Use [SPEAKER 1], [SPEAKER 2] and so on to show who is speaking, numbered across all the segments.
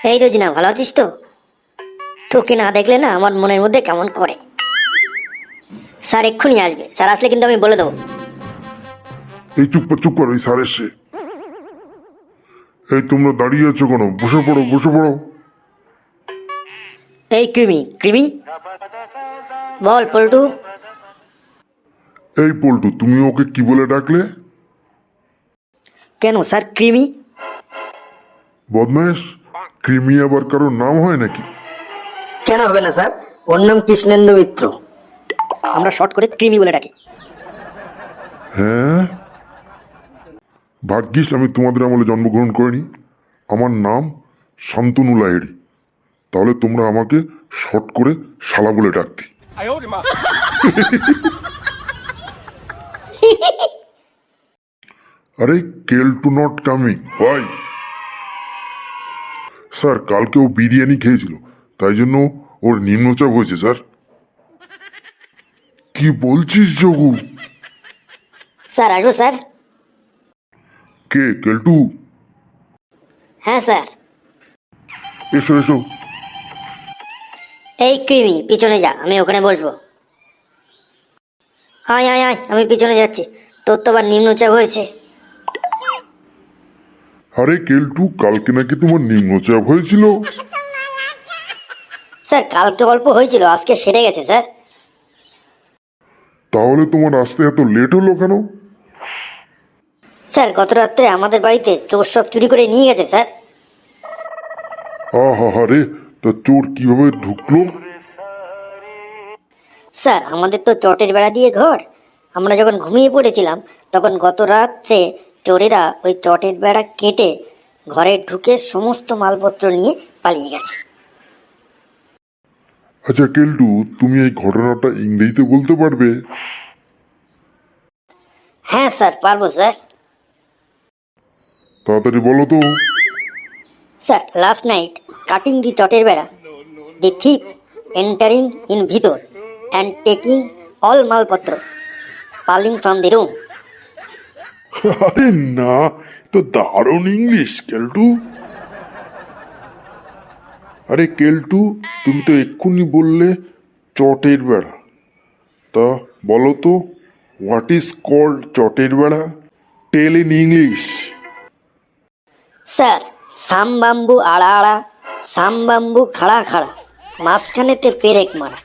[SPEAKER 1] এই রোজিনা, ভালো আছিস তো? তোকে না দেখলে না আমার মনের মধ্যে কেমন করে। স্যার এক্ষুনি আসবে, স্যার আসলে কিন্তু আমি বলে দেবো।
[SPEAKER 2] এই চুপ করো, এই স্যার এসছে। এই তোমরা দাঁড়িয়ে আছো কেন? বসে পড়ো, বসে পড়ো।
[SPEAKER 1] এই কৃমি কৃমি, বল পল্টু।
[SPEAKER 2] এই পল্টু, তুমি ওকে কি বলে ডাকলে?
[SPEAKER 1] কেন স্যার কৃমি?
[SPEAKER 2] বদমাইশ, কৃমি আবার কারোর নাম হয় নাকি?
[SPEAKER 1] কেন হবে না স্যার, ওর নাম কৃষ্ণেন্দু মিত্র, আমরা শর্ট করে কৃমি বলে ডাকি।
[SPEAKER 2] হ্যাঁ, ভাগ্যিস আমি তোমাদের আমলে জন্মগ্রহণ করিনি। আমার নাম শান্তনু লাহিড়ী, তাহলে তোমরা আমাকে শর্ট করে শালা বলে ডাকতে। আরে Keltu not coming, why? Sir, কালকে ও বিরিয়ানি খেয়েছিল, তাই জন্য ওর নিম্নচাপ হয়েছে স্যার। কি বলছিস যোগু?
[SPEAKER 1] স্যার আসবো স্যার?
[SPEAKER 2] কে কেলটু?
[SPEAKER 1] হ্যাঁ স্যার।
[SPEAKER 2] এসো এসো।
[SPEAKER 1] এই কৃমি পিছনে যা, আমি ওখানে বসবো। আয় আয় আয়, আমি পিছনে যাচ্ছি। তোর তো আবার নিম্নচাপ হয়েছে।
[SPEAKER 2] আরে কেলটু, কালকে নাকি তোমার নিম্নচাপ হয়েছিল?
[SPEAKER 1] স্যার কালকে অল্প হয়েছিল, আজকে সেরে গেছে স্যার।
[SPEAKER 2] তাহলে তোমার আসতে এত লেট হলো কেন?
[SPEAKER 1] স্যার গত রাত্রে আমাদের বাড়িতে চোর সব চুরি করে নিয়ে গেছে স্যার।
[SPEAKER 2] আহা রে, তা চোর কিভাবে ঢুকলো?
[SPEAKER 1] স্যার আমাদের তো চটের বেড়া দিয়ে ঘর, আমরা যখন ঘুমিয়ে পড়েছিলাম তখন গত রাত্রে চোরেরা ওই চটের বেড়া কেটে ঘরে ঢুকে সমস্ত মালপত্র নিয়ে পালিয়ে গেছে।
[SPEAKER 2] আচ্ছা কেলটু, তুমি এই ঘটনাটা ইংরেজিতে বলতে পারবে?
[SPEAKER 1] হ্যাঁ স্যার পারবো স্যার।
[SPEAKER 2] তাড়াতাড়ি বলো তো।
[SPEAKER 1] স্যার লাস্ট নাইট কাটিং দি চটের বেড়া, দি থিপ এন্টারিং ইন ভিতর অ্যান্ড টেকিং অল মালপত্র, পালিং ফ্রম দি রুম।
[SPEAKER 2] আরে না, তো দারুণ ইংলিশ কেলটু। আরে কেলটু, তুমি তো এক্ষুনি বললে চটের বেড়া, তা বলো তো, হোয়াট ইজ কল্ড চটের বেড়া? টেল in English.
[SPEAKER 1] Sir some bamboo আড়া আড়া, সাম বাম্বু খাড়া খাড়া, মাঝখানেতে পেরেক মারা,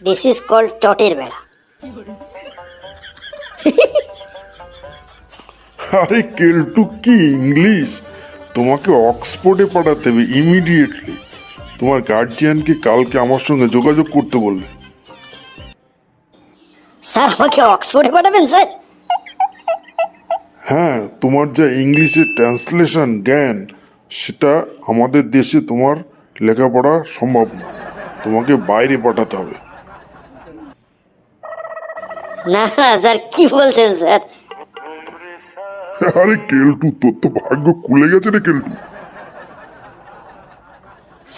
[SPEAKER 1] দিস ইজ কল্ড চটের বেড়া।
[SPEAKER 2] আরে কেলটু, কি ইংলিশ! তোমাকে অক্সফোর্ডে পাঠাতে হবে ইমিডিয়েটলি। তোমার গার্জিয়ানকে কালকে আমার সঙ্গে যোগাযোগ করতে বলবে।
[SPEAKER 1] স্যার আমাকে অক্সফোর্ডে পাঠাবেন স্যার?
[SPEAKER 2] হ্যাঁ, তোমার যা ইংলিশের ট্রান্সলেশন জ্ঞান, সেটা আমাদের দেশে তোমার লেখাপড়া সম্ভব না, তোমাকে বাইরে পাঠাতে হবে।
[SPEAKER 1] না না স্যার, কি বলছেন স্যার?
[SPEAKER 2] আরে কেলটু, তোর তো ভাগ্য খুলে গেছে রে কেলটু।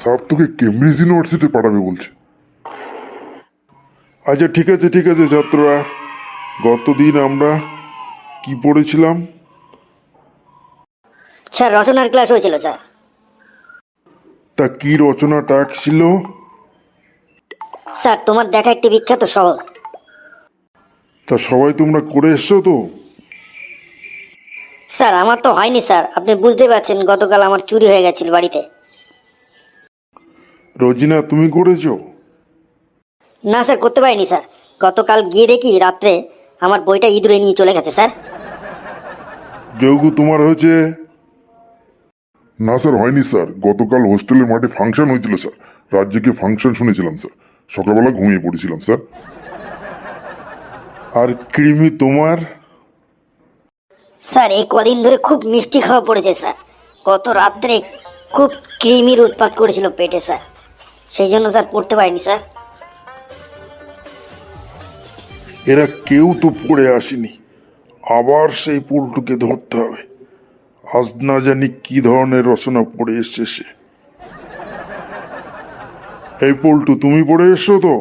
[SPEAKER 2] স্যার তোকে কেমব্রিজ ইউনিভার্সিটি পাঠাবে বলছে। আচ্ছা ঠিক আছে ঠিক আছে ছাত্ররা, গতদিন আমরা কি পড়েছিলাম?
[SPEAKER 1] স্যার রচনার ক্লাস হয়েছিল স্যার।
[SPEAKER 2] তা কি রচনাটা ছিল?
[SPEAKER 1] স্যার তোমার দেখা একটি বিখ্যাত শহর।
[SPEAKER 2] তা সবাই তোমরা করে এসছো তো?
[SPEAKER 1] স্যার আমার তো হয়নি স্যার, আপনি বুঝতে পারছেন গতকাল আমার চুরি হয়ে গেছিল বাড়িতে।
[SPEAKER 2] রোজিনা, তুমি করেছো?
[SPEAKER 1] না স্যার করতে পারিনি স্যার, গতকাল গিয়ে দেখি রাত্রে আমার বইটা ইঁদুরে নিয়ে চলে গেছে স্যার।
[SPEAKER 2] যোগু, তোমার হয়েছে? না স্যার, হয়নি স্যার। গতকাল হোস্টেলের মাঠে ফাংশন হয়েছিল স্যার, রাজ্যকে ফাংশন শুনেছিলাম স্যার, সকালবেলা ঘুমিয়ে পড়েছিলাম স্যার। আর কৃমি তোমার?
[SPEAKER 1] স্যার এই কদিন ধরে খুব মিষ্টি খাওয়া পড়েছে স্যার, গত রাত্রে খুব কৃমির উৎপাত করেছিল পেটে স্যার, সেই জন্য স্যার পড়তে পারিনি স্যার।
[SPEAKER 2] এরা কেউ তো পড়ে আসেনি, আবার সেই পুলটুকে ধরতে হবে। আজ না জানি কি ধরনের রচনা পড়ে এসছে সে। এই পল্টু, তুমি পড়ে এসছো তো?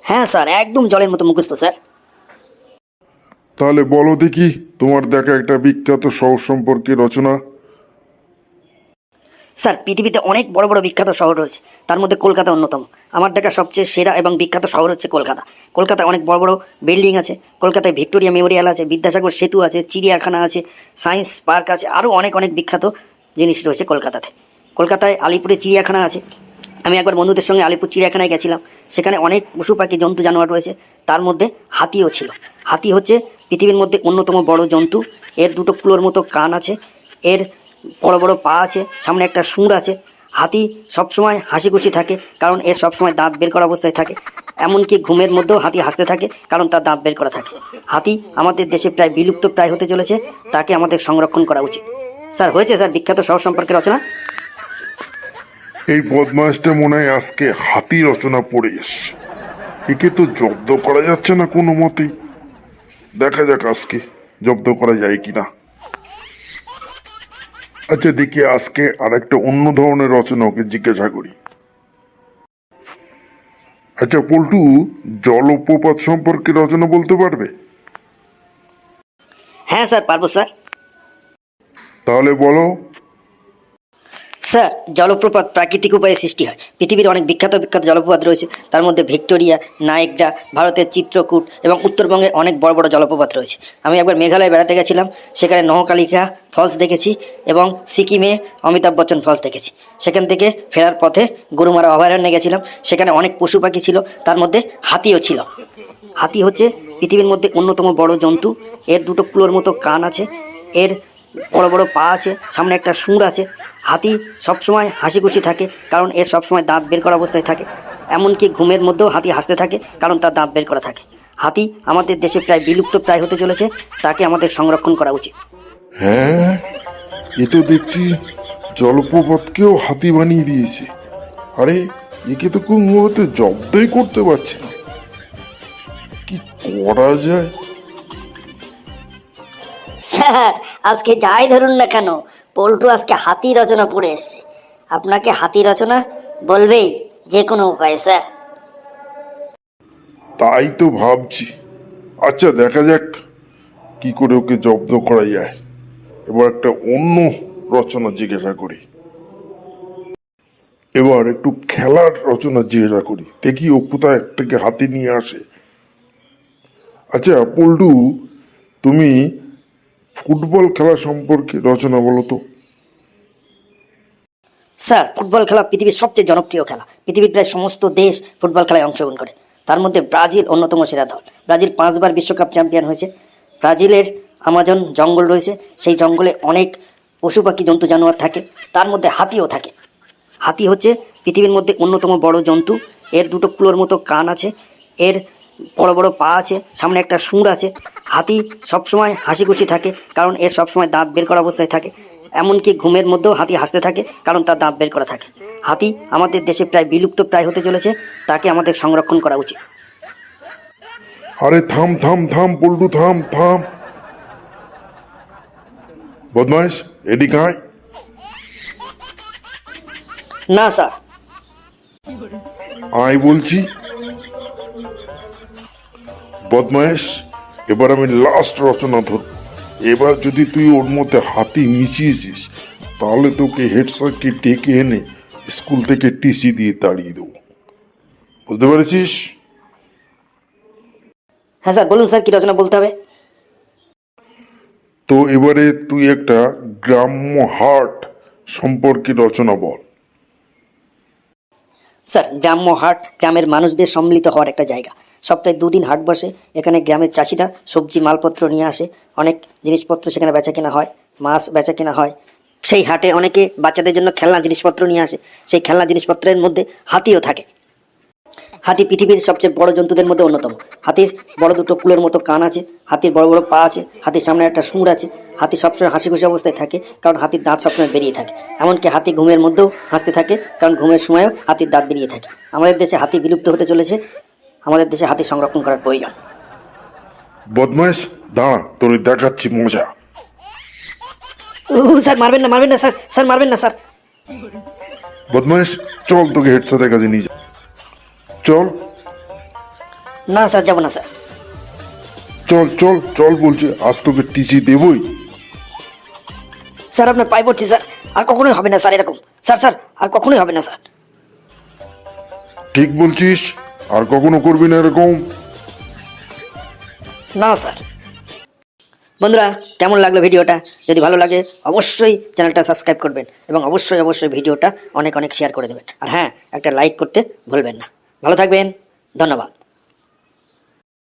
[SPEAKER 1] হ্যাঁ স্যার, একদম জলের মতো মুখস্থ স্যার।
[SPEAKER 2] তাহলে বলো দেখি তোমার দেখা একটা বিখ্যাত শহর সম্পর্কে রচনা।
[SPEAKER 1] স্যার পৃথিবীতে অনেক বড় বড় বিখ্যাত শহর রয়েছে, তার মধ্যে কলকাতা অন্যতম। আমার দেখা সবচেয়ে সেরা এবং বিখ্যাত শহর হচ্ছে কলকাতা। কলকাতায় অনেক বড় বড় বিল্ডিং আছে, কলকাতায় ভিক্টোরিয়া মেমোরিয়াল আছে, বিদ্যাসাগর সেতু আছে, চিড়িয়াখানা আছে, সায়েন্স পার্ক আছে, আরও অনেক অনেক বিখ্যাত জিনিস রয়েছে কলকাতাতে। কলকাতায় আলিপুরে চিড়িয়াখানা আছে। আমি একবার বন্ধুদের সঙ্গে আলিপুর চিড়িয়াখানায় গেছিলাম। সেখানে অনেক পশু পাখি জন্তু জানোয়ার রয়েছে, তার মধ্যে হাতিও ছিল। হাতি হচ্ছে পৃথিবীর মধ্যে অন্যতম বড় জন্তু। এর দুটো কুলোর মতো কান আছে, এর বড় বড় পা আছে, সামনে একটা সুঁড় আছে। হাতি সবসময় হাসি খুশি থাকে, কারণ এর সবসময় দাঁত বের করা অবস্থায় থাকে। এমনকি ঘুমের মধ্যেও হাতি হাসতে থাকে, কারণ তার দাঁত বের করা থাকে। হাতি আমাদের দেশে প্রায় বিলুপ্ত প্রায় হতে চলেছে, তাকে আমাদের সংরক্ষণ করা উচিত। স্যার হয়েছে স্যার বিখ্যাত শহর সম্পর্কে রচনা।
[SPEAKER 2] এই বদমাইশটা মনে হয় আজকে হাতি রচনা পড়ে এসছে। একে তো জব্দ করা যাচ্ছে না কোনো মতেই। দেখা যাক আজকে জব্দ করা যায় কিনা। আচ্ছা দেখি আজকে আর একটা অন্য ধরনের রচনা ওকে জিজ্ঞাসা করি। আচ্ছা পল্টু, জলপ্রপাত সম্পর্কে রচনা বলতে পারবে?
[SPEAKER 1] হ্যাঁ স্যার পারবো স্যার।
[SPEAKER 2] তাহলে বলো।
[SPEAKER 1] স্যার জলপ্রপাত প্রাকৃতিক উপায়ে সৃষ্টি হয়। পৃথিবীর অনেক বিখ্যাত বিখ্যাত জলপ্রপাত রয়েছে, তার মধ্যে ভিক্টোরিয়া, নায়াগ্রা, ভারতের চিত্রকূট এবং উত্তরবঙ্গে অনেক বড় বড় জলপ্রপাত রয়েছে। আমি একবার মেঘালয় বেড়াতে গেছিলাম, সেখানে নহকালিকা ফলস দেখেছি এবং সিকিমে অমিতাভ বচ্চন ফলস দেখেছি। সেখান থেকে ফেরার পথে গরুমারা অভয়ারণ্যে গেছিলাম, সেখানে অনেক পশু পাখি ছিল, তার মধ্যে হাতিও ছিল। হাতি হচ্ছে পৃথিবীর মধ্যে অন্যতম বড় জন্তু। এর দুটো কুলোর মতো কান আছে, এর বড় বড় পা আছে, সামনে একটা সুঁড় আছে। হাতি সবসময় হাসি খুশি থাকে, কারণ এর সবসময় দাঁত বের করা অবস্থায় থাকে। এমনকি ঘুমের মধ্যেও হাতি হাসতে থাকে, কারণ তার দাঁত বের করা থাকে। হাতি আমাদের দেশে প্রায় বিলুপ্ত প্রায় হতে চলেছে, তাকে আমাদের সংরক্ষণ করা উচিত।
[SPEAKER 2] হ্যাঁ, এ তো দেখছি জলপ্রপাতকেও হাতি বানিয়ে দিয়েছে। আরে একে তো কোনো মতে জব্দই করতে পারছে না। কি করা যায়?
[SPEAKER 1] স্যার আজকে যাই ধরুন না কেন, পল্টু আজকে হাতি রচনা পড়ে এসছে। আপনাকে হাতি রচনা বলবেই যে কোনো উপায় স্যার।
[SPEAKER 2] তাই তো ভাবছি। আচ্ছা দেখা যাক কি করে ওকে জব্দ করা যায়। এবার একটা অন্য রচনা জিজ্ঞাসা করি। এবার একটু খেলার রচনা জিজ্ঞাসা করি, দেখি ও কোথায় থেকে হাতে নিয়ে আসে। আচ্ছা পল্টু, তুমি ফুটবল খেলা সম্পর্কে রচনা বলো তো।
[SPEAKER 1] স্যার ফুটবল খেলা পৃথিবীর সবচেয়ে জনপ্রিয় খেলা। পৃথিবীর প্রায় সমস্ত দেশ ফুটবল খেলায় অংশগ্রহণ করে, তার মধ্যে ব্রাজিল অন্যতম সেরা দল। ব্রাজিল 5বার বিশ্বকাপ চ্যাম্পিয়ন হয়েছে। ব্রাজিলের আমাজন জঙ্গল রয়েছে, সেই জঙ্গলে অনেক পশু পাখি জন্তু জানোয়ার থাকে, তার মধ্যে হাতিও থাকে। হাতি হচ্ছে পৃথিবীর মধ্যে অন্যতম বড় জন্তু। এর দুটো কুলোর মতো কান আছে, এর বড় বড় পা আছে, সামনে একটা সুঁড় আছে। হাতি সবসময় হাসি খুশি থাকে, কারণ এর সবসময় দাঁত বের করা অবস্থায় থাকে। এমনকি ঘুমের মধ্যেও হাতি হাসতে থাকে, কারণ তার দাঁত বের করা থাকে। হাতি আমাদের দেশে প্রায় বিলুপ্ত প্রায় হতে চলেছে, তাকে আমাদের সংরক্ষণ করা উচিত।
[SPEAKER 2] আরে থাম থাম থাম পল্টু, থাম থাম। বদমাইশ এদিকে আয়।
[SPEAKER 1] না স্যার।
[SPEAKER 2] আয় বলছি। বদমাইশ, এবার আমি লাস্ট রচনা ধরব। এবার যদি তুই ওর মধ্যে হাতি মিশিয়েছিস, তাহলে তোকে হেড স্যারকে ডেকে এনে স্কুল থেকে টিসি দিয়ে তাড়িয়ে দেবো। বুঝতে পেরেছিস?
[SPEAKER 1] হ্যাঁ স্যার বলুন স্যার, কী রচনা বলতে হবে?
[SPEAKER 2] তো এবারে তুই একটা গ্রাম্য হাট সম্পর্কে রচনা বল।
[SPEAKER 1] স্যার গ্রাম্য হাট গ্রামের মানুষদের সম্মিলিত হওয়ার একটা জায়গা। সপ্তাহে 2 দিন হাট বসে, এখানে গ্রামের চাষিরা সবজি মালপত্র নিয়ে আসে, অনেক জিনিসপত্র সেখানে বেচা কেনা হয়, মাছ বেচা কেনা হয়। সেই হাটে অনেকে বাচ্চাদের জন্য খেলনা জিনিসপত্র নিয়ে আসে, সেই খেলনা জিনিসপত্রের মধ্যে হাতিও থাকে। হাতি পৃথিবীর সবচেয়ে বড় জন্তুদের মধ্যে অন্যতম। হাতির বড় দুটো কুলোর মতো কান আছে, হাতির বড় বড় পা আছে, হাতির সামনে একটা সুঁড় আছে। হাতি সবসময় হাসি খুশি অবস্থায় থাকে, কারণ হাতির দাঁত সবসময় বেরিয়ে থাকে। এমনকি হাতি ঘুমের মধ্যেও হাসতে থাকে, কারণ ঘুমের সময়ও হাতির দাঁত বেরিয়ে থাকে। আমাদের দেশে হাতি বিলুপ্ত হতে চলেছে, আমাদের দেশে হাতি সংরক্ষণ করার প্রয়োজন।
[SPEAKER 2] বদমাইশ দাঁড়া, তোর দেখাচ্ছি মজা।
[SPEAKER 1] স্যার মারবেন না, মারবেন না স্যার, স্যার মারবেন না স্যার।
[SPEAKER 2] বদমাইশ চল, তোকে হেড স্যারের কাছে নিয়ে যা। চল।
[SPEAKER 1] না স্যার যাবো না স্যার।
[SPEAKER 2] চল চল চল বলছে, আজ তোকে টিসি দেবই।
[SPEAKER 1] স্যার আপনার পায়ে পড়ছি স্যার, আর কখনোই হবে না স্যার এরকম। স্যার আর কখনোই হবে না স্যার।
[SPEAKER 2] ঠিক বলছিস? আর কখনো করবি না এরকম?
[SPEAKER 1] না স্যার। বন্ধুরা, কেমন লাগলো ভিডিওটা? যদি ভালো লাগে অবশ্যই চ্যানেলটা সাবস্ক্রাইব করবেন এবং অবশ্যই ভিডিওটা অনেক শেয়ার করে দেবেন। আর হ্যাঁ, একটা লাইক করতে ভুলবেন না। ভালো থাকবেন, ধন্যবাদ।